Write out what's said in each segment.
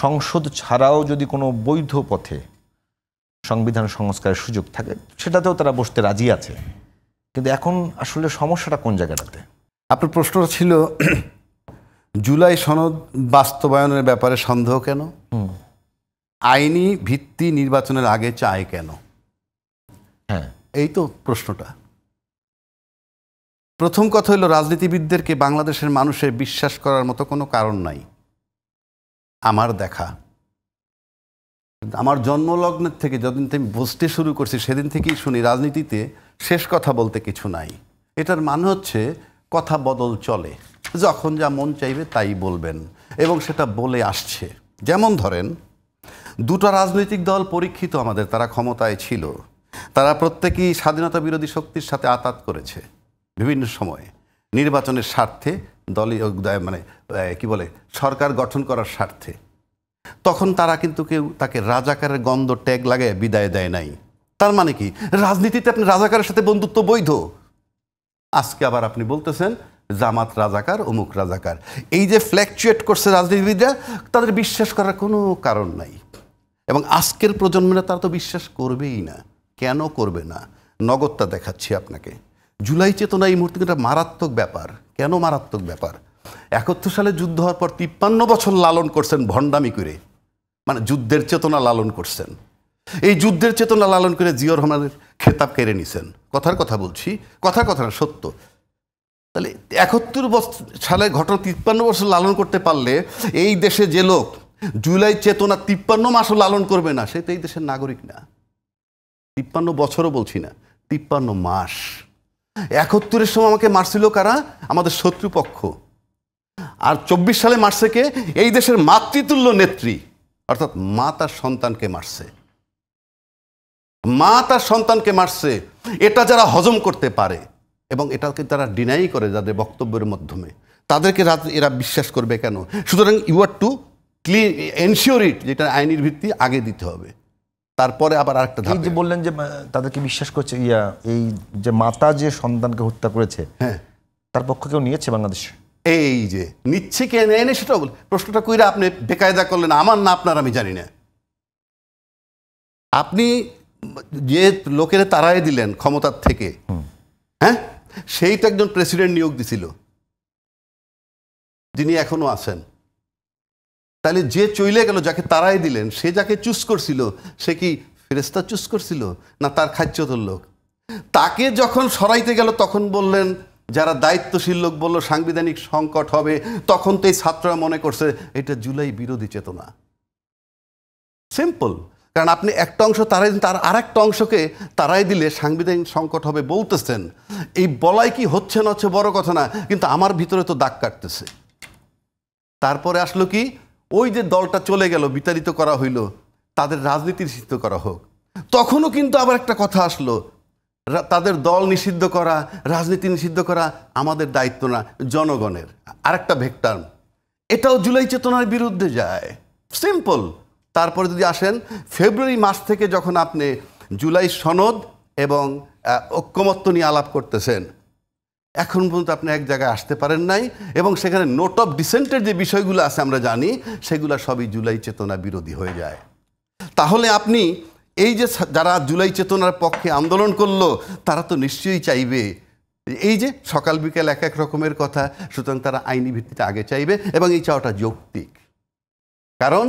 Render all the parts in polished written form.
সংসদ ছাড়াও যদি কোনো বৈধ পথে সংবিধান সংস্কারের সুযোগ থাকে সেটাতেও তারা বসতে রাজি আছে, কিন্তু এখন আসলে সমস্যাটা কোন জায়গাটাতে? আপনার প্রশ্নটা ছিল জুলাই সনদ বাস্তবায়নের ব্যাপারে সন্দেহ কেন, আইনি ভিত্তি নির্বাচনের আগে চায় কেন? হ্যাঁ, এই তো প্রশ্নটা। প্রথম কথা হলো, রাজনীতিবিদদেরকে বাংলাদেশের মানুষের বিশ্বাস করার মতো কোনো কারণ নাই আমার দেখা। আমার জন্মলগ্নের থেকে যতদিন থেকে বুঝতে শুরু করছি সেদিন থেকেই শুনি রাজনীতিতে শেষ কথা বলতে কিছু নাই। এটার মানে হচ্ছে কথা বদল চলে, যখন যা মন চাইবে তাই বলবেন, এবং সেটা বলে আসছে। যেমন ধরেন, দুটো রাজনৈতিক দল পরীক্ষিত আমাদের, তারা ক্ষমতায় ছিল, তারা প্রত্যেকেই স্বাধীনতা বিরোধী শক্তির সাথে আতাত করেছে বিভিন্ন সময়ে নির্বাচনের স্বার্থে, দলীয় মানে কি বলে সরকার গঠন করার স্বার্থে। তখন তারা কিন্তু কেউ তাকে রাজাকারের গন্ধ ট্যাগ লাগায় বিদায় দেয় নাই। তার মানে কি, রাজনীতিতে আপনি রাজাকারের সাথে বন্ধুত্ব বৈধ। আজকে আবার আপনি বলতেছেন জামাত রাজাকার, অমুক রাজাকার। এই যে ফ্ল্যাকচুয়েট করছে রাজনীতিবিদরা, তাদের বিশ্বাস করার কোনো কারণ নাই। এবং আজকের প্রজন্মেরা তারা তো বিশ্বাস করবেই না। কেন করবে না? নগদটা দেখাচ্ছি আপনাকে। জুলাই চেতনা এই মুহূর্তে একটা মারাত্মক ব্যাপার। কেন মারাত্মক ব্যাপার? ৭১ সালে যুদ্ধ হওয়ার পর ৫৩ বছর লালন করছেন ভণ্ডামি করে, মানে যুদ্ধের চেতনা লালন করছেন। এই যুদ্ধের চেতনা লালন করে জিয়াউর রহমানের খেতাব কেড়ে নিছেন। কথার কথা বলছি, কথার কথা না, সত্য। তাহলে ৭১ সালের ঘটনা ৫৩ বছর লালন করতে পারলে এই দেশে যে লোক জুলাই চেতনা ৫৩ মাসও লালন করবে না, সে তো এই দেশের নাগরিক না। ৫৩ বছরও বলছি না, ৫৩ মাস। ৭১-এর সময় আমাকে মারছিল কারা? আমাদের শত্রুপক্ষ। আর ২৪ সালে মারছে কে? এই দেশের মাতৃতুল্য নেত্রী, অর্থাৎ মা তার সন্তানকে মারছে। মা তার সন্তানকে মারছে। এটা যারা হজম করতে পারে এবং এটাকে তারা ডিনাই করে যাদের বক্তব্যের মাধ্যমে, তাদেরকে এরা বিশ্বাস করবে কেন? সুতরাং you are to clean ensure it, যেটা আইনের ভিত্তি আগে দিতে হবে, তারপরে আবার আরেকটা ধাপ। যে বললেন যে তাদেরকে বিশ্বাস করছে, এই যে মাতা যে সন্তানকে হত্যা করেছে, হ্যাঁ, তার পক্ষ কেউ নিয়েছে বাংলাদেশে? এই যে নিচ্ছে কে নেয় না সেটাও বল। প্রশ্নটা কইরা আপনি বেকায়দা করলেন, আমার না আপনার আমি জানি না। আপনি যে লোকের তারাই দিলেন ক্ষমতার থেকে, হ্যাঁ, সেইটা একজন প্রেসিডেন্ট নিয়োগ দিছিল যিনি এখনো আছেন। তাহলে যে চইলে গেল, যাকে তারাই দিলেন, সে যাকে চুজ করছিল, সে কি ফেরেশতা চুজ করছিল না তার খাচ্যতর লোক? তাকে যখন সরাইতে গেল তখন বললেন, যারা দায়িত্বশীল লোক বলল সাংবিধানিক সংকট হবে, তখন তো এই ছাত্ররা মনে করছে এটা জুলাই বিরোধী চেতনা। সিম্পল। কারণ আপনি একটা অংশ তারাই দিন, তার আর একটা অংশকে তারাই দিলে সাংবিধানিক সংকট হবে বলতেছেন। এই বলাই কি হচ্ছে না হচ্ছে বড় কথা না, কিন্তু আমার ভিতরে তো দাগ কাটতেছে। তারপরে আসলো কি, ওই যে দলটা চলে গেল, বিতাড়িত করা হইল, তাদের রাজনীতি নিষিদ্ধ করা হোক। তখনও কিন্তু আবার একটা কথা আসলো, তাদের দল নিষিদ্ধ করা, রাজনীতি নিষিদ্ধ করা আমাদের দায়িত্ব না, জনগণের। আরেকটা ভেক্টর, এটাও জুলাই চেতনার বিরুদ্ধে যায়। সিম্পল। তারপরে যদি আসেন ফেব্রুয়ারি মাস থেকে যখন আপনি জুলাই সনদ এবং ঐক্যমত্য নিয়ে আলাপ করতেছেন, এখন পর্যন্ত আপনি এক জায়গায় আসতে পারেন নাই, এবং সেখানে নোট অফ ডিসেন্টের যে বিষয়গুলো আছে আমরা জানি, সেগুলো সবই জুলাই চেতনা বিরোধী হয়ে যায়। তাহলে আপনি এই যে যারা জুলাই চেতনার পক্ষে আন্দোলন করলো, তারা তো নিশ্চয়ই চাইবে এই যে সকাল বিকেল এক এক রকমের কথা, সুতরাং তারা আইনি ভিত্তিতে আগে চাইবে, এবং এই চাওয়াটা যৌক্তিক। কারণ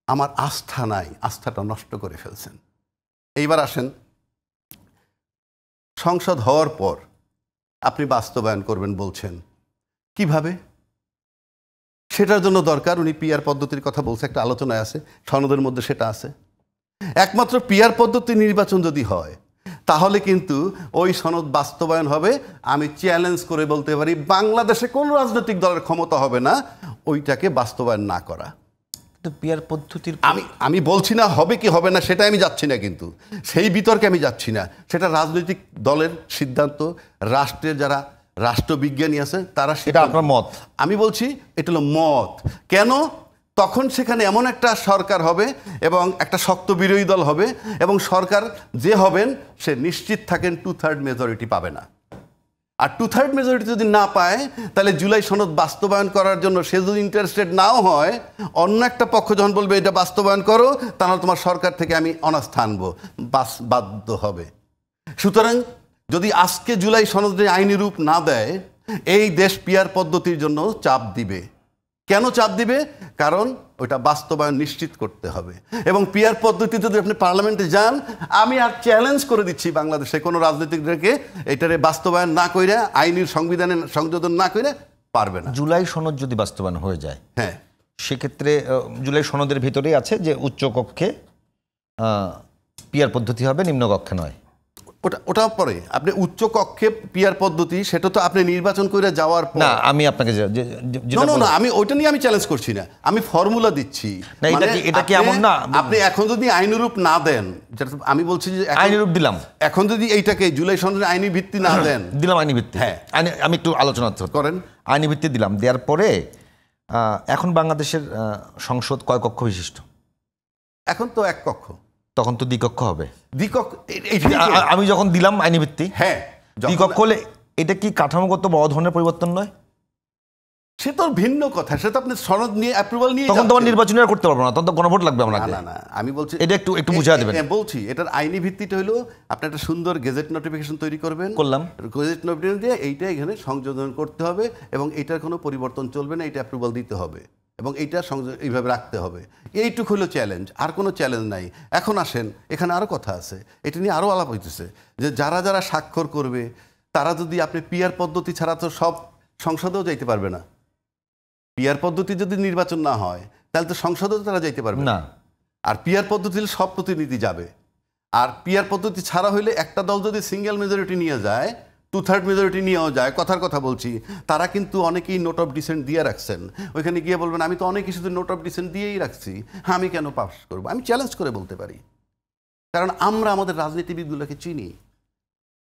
আমার আস্থা নাই, আস্থাটা নষ্ট করে ফেলছেন। এইবার আসেন, সংসদ হওয়ার পর আপনি বাস্তবায়ন করবেন বলছেন, কিভাবে? সেটার জন্য দরকার, উনি পিআর পদ্ধতির কথা বলছে, একটা আলোচনায় আছে, সনদের মধ্যে সেটা আছে। একমাত্র পিআর পদ্ধতি নির্বাচন যদি হয়, তাহলে কিন্তু ওই সনদ বাস্তবায়ন হবে। আমি চ্যালেঞ্জ করে বলতে পারি, বাংলাদেশে কোনো রাজনৈতিক দলের ক্ষমতা হবে না ওইটাকে বাস্তবায়ন না করা। পিআর পদ্ধতির আমি বলছি না হবে কি হবে না, সেটা আমি যাচ্ছি না, কিন্তু সেই বিতর্কে আমি যাচ্ছি না। সেটা রাজনৈতিক দলের সিদ্ধান্ত, রাষ্ট্রের যারা রাষ্ট্রবিজ্ঞানী আছে তারা, সেটা আপনার মত। আমি বলছি এটা হলো মত। কেন? তখন সেখানে এমন একটা সরকার হবে এবং একটা শক্ত বিরোধী দল হবে, এবং সরকার যে হবেন সে নিশ্চিত থাকেন 2/3 মেজরিটি পাবে না। আর 2/3 মেজরিটি যদি না পায়, তাহলে জুলাই সনদ বাস্তবায়ন করার জন্য সে যদি ইন্টারেস্টেড নাও হয়, অন্য একটা পক্ষ যখন বলবে এটা বাস্তবায়ন করো, তাহলে তোমার সরকার থেকে আমি অনাস্থা আনবো, বাধ্য হবে। সুতরাং যদি আজকে জুলাই সনদে আইনি রূপ না দেয়, এই দেশ পিয়ার পদ্ধতির জন্য চাপ দিবে। কেন চাপ দিবে? কারণ ওইটা বাস্তবায়ন নিশ্চিত করতে হবে। এবং পিয়ার পদ্ধতিতে যদি আপনি পার্লামেন্টে যান, আমি আর চ্যালেঞ্জ করে দিচ্ছি বাংলাদেশে কোনো রাজনীতিকদেরকে এটারে বাস্তবায়ন না কইরা, আইনের সংবিধানে সংযোজন না কইরা পারবে না। জুলাই সনদ যদি বাস্তবায়ন হয়ে যায়, হ্যাঁ, সেক্ষেত্রে জুলাই সনদের ভিতরেই আছে যে উচ্চ কক্ষে পিয়ার পদ্ধতি হবে, নিম্ন কক্ষে নয়। ওটা পরে আপনি উচ্চ কক্ষে পিয়ার পদ্ধতি, সেটা তো আপনি নির্বাচন করে যাওয়ার পর। না, আমি আপনাকে না, আমি ওইটা নিয়ে আমি চ্যালেঞ্জ করছি না, আমি ফর্মুলা দিচ্ছি। এটা কি এমন না আপনি এখন যদি আইনরূপ না দেন, আমি বলছি যে আইনরূপ দিলাম, এখন যদি এইটাকে জুলাই সনদের আইনি ভিত্তি না দেন, দিলাম আইনি ভিত্তি, হ্যাঁ, আমি একটু আলোচনা করেন। আইনি ভিত্তি দিলাম, দেওয়ার পরে এখন বাংলাদেশের সংসদ কয় কক্ষ বিশিষ্ট? এখন তো এক কক্ষ, তখন তো দ্বিকক্ষ হবে। দ্বিকক্ষ আমি যখন দিলাম আইনি ভিত্তি, হ্যাঁ, দ্বিকক্ষ হলে এটা কি কাঠামোগত বড় ধরনের পরিবর্তন নয়? সে তো ভিন্ন কথা, সে তো আপনি সনদ নিয়ে অ্যাপ্রুভাল নিয়ে তখন তোমার নির্বাচন করতে পারবো না, তখন তো গণভোট লাগবে আপনাকে। না, আমি বলছি এটা একটু বুঝিয়ে দেবেন। বলছি এটার আইনি ভিত্তিটা হলো আপনি একটা সুন্দর গেজেট নোটিফিকেশন তৈরি করবেন, করলাম, গেজেট নোটিফিকেশন দিয়ে এইটা এখানে সংযোজন করতে হবে এবং এটার কোনো পরিবর্তন চলবে না, এটা অ্যাপ্রুভাল দিতে হবে এবং এইটা এইভাবে রাখতে হবে। এইটুকু হলো চ্যালেঞ্জ, আর কোনো চ্যালেঞ্জ নাই। এখন আসেন, এখানে আরও কথা আছে, এটা নিয়ে আরও আলাপ হইতেছে যে যারা যারা স্বাক্ষর করবে তারা যদি আপনি পিয়ার পদ্ধতি ছাড়া তো সব সংসদেও যাইতে পারবে না। পিয়ার পদ্ধতি যদি নির্বাচন না হয়, তাহলে তো সংসদেও তারা যাইতে পারবে না। আর পিয়ার পদ্ধতি সব প্রতিনিধি যাবে। আর পিয়ার পদ্ধতি ছাড়া হইলে একটা দল যদি সিঙ্গেল মেজরিটি নিয়ে যায়, 2/3 মেজরিটি নিয়েও যায়, কথার কথা বলছি, তারা কিন্তু অনেকেই নোট অফ ডিসেন্ট দিয়ে রাখছেন। ওইখানে গিয়ে বলবেন আমি তো অনেক কিছুতে নোট অফ ডিসেন্ট দিয়েই রাখছি, হ্যাঁ, আমি কেন পাস করবো? আমি চ্যালেঞ্জ করে বলতে পারি, কারণ আমরা আমাদের রাজনীতিবিদগুলোকে চিনি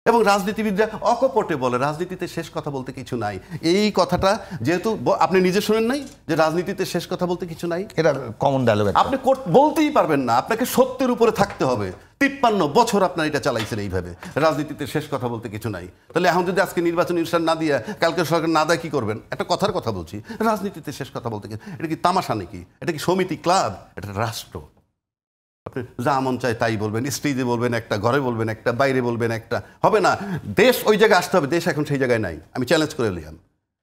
এবং রাজনীতিবিদরা অকপটে বলে রাজনীতিতে শেষ কথা বলতে কিছু নাই। এই কথাটা যেহেতু আপনি নিজে শুনেন নাই যে রাজনীতিতে শেষ কথা বলতে কিছু নাই, এটা কমন ডায়লগ, আপনি বলতেই পারবেন না। আপনাকে সত্যের উপরে থাকতে হবে। 53 বছর আপনার এটা চালাইছেন এইভাবে, রাজনীতিতে শেষ কথা বলতে কিছু নাই। তাহলে এখন যদি আজকে নির্বাচন ইনস্টার না দিয়ে কালকে সরকার না দেয়, কি করবেন? একটা কথার কথা বলছি, রাজনীতিতে শেষ কথা বলতে এটা কি তামাশা নাকি? এটা কি সমিতি, ক্লাব? এটা রাষ্ট্র। আপনি যা মন চায় তাই বলবেন, স্টেজে বলবেন একটা, ঘরে বলবেন একটা, বাইরে বলবেন একটা, হবে না। দেশ ওই জায়গায় আসতে হবে, দেশ এখন সেই জায়গায় নাই। আমি চ্যালেঞ্জ করে নিলাম,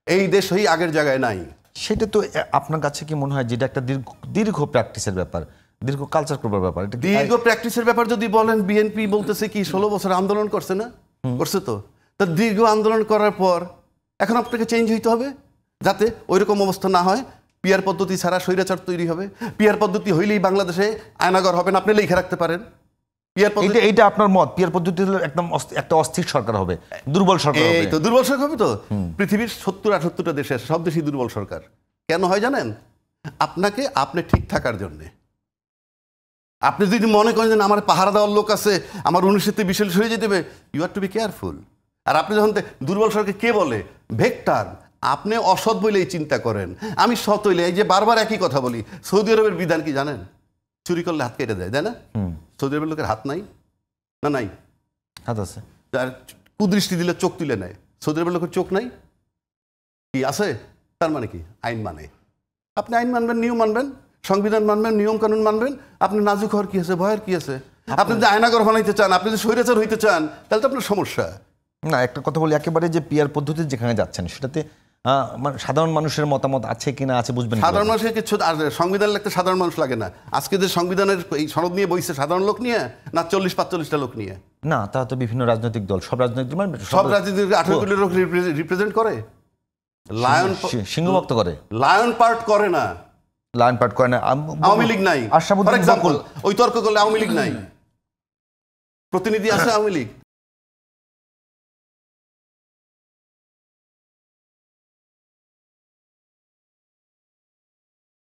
এই দেশ ওই আগের জায়গায় নাই। সেটা তো আপনার কাছে কি মনে হয় যেটা একটা দীর্ঘ প্র্যাকটিসের ব্যাপার, দীর্ঘ কালচার করবার ব্যাপার? দীর্ঘ প্র্যাকটিসের ব্যাপার যদি বলেন, বিএনপি বলতেছে কি 16 বছর আন্দোলন করছে না? করছে তো। দীর্ঘ আন্দোলন করার পর এখন আপনাকে চেঞ্জ হইতে হবে যাতে ওইরকম অবস্থা না হয়। পিয়ার পদ্ধতি ছাড়া স্বৈরাচার তৈরি হবে। পিয়ার পদ্ধতি হইলেই বাংলাদেশে আয়নাঘর হবে না, আপনি লিখে রাখতে পারেন। পিয়ার পদ্ধতি, এইটা আপনার মত? পিয়ার পদ্ধতি হলে একদম একটা অস্থির সরকার হবে, দুর্বল সরকার হবে। এই তো দুর্বল সরকার হবে। তো পৃথিবীর 70-78টা দেশে সব দেশই দুর্বল সরকার। কেন হয় জানেন? আপনি ঠিক থাকার জন্যে। আপনি যদি মনে করেন যে আমার পাহারা দেওয়ার লোক আছে, আমার 19-তে বিশাল হয়ে যেতে হবে, you are to be careful. আর আপনি যখন দুর্বল সরকার কে বলে? ভেক্টর। আপনি অসৎ বলেই চিন্তা করেন, আমি সৎ হইলে, এই যে বারবার একই কথা বলি, সৌদি আরবের বিধান কি জানেন? চুরি করলে হাত কেটে দেয়, তাই না? সৌদি আরবের লোকের হাত নাই না? নাই, হাত আছে। আর কুদৃষ্টি দিলে চোখ তুলে নেয়। সৌদি আরবের লোকের চোখ নাই কি আছে? তার মানে কি? আইন মানে। আপনি আইন মানবেন, নিয়ম মানবেন, সংবিধান মানবেন, নিয়ম কানুন মানবেন। আপনি নাজুক হওয়ার কি আছে? ভয়ের কি আছে? আপনি যদি আয়নাঘর বানাইতে চান, আপনি যদি স্বৈরাচার হইতে চান, তাহলে তো আপনার সমস্যা না। একটা কথা বলি, একেবারে যে পিয়ার পদ্ধতি যেখানে যাচ্ছেন সেটাতে সাধারণ মানুষের মতামত আছে কিনা আছে বুঝবেন? সাধারণ মানুষের কিছু সংবিধান লাগতে সাধারণ মানুষ লাগে না। আজকে যে সংবিধানের এই সনদ নিয়ে বইছে, সাধারণ লোক নিয়ে না 40-45টা লোক নিয়ে? না, তা তো বিভিন্ন রাজনৈতিক দল, সব রাজনৈতিক দল, সব রাজনৈতিক 18 কোটি লোক রিপ্রেজেন্ট করে। লায়ন সিংহভক্ত করে, লায়ন পার্ট করে না, লায়ন পার্ট করে না। আওয়ামী লীগ নাই, ফর এক্সাম্পল। ওই তর্ক করলে আওয়ামী লীগ নাই, প্রতিনিধি আছে আওয়ামী লীগ।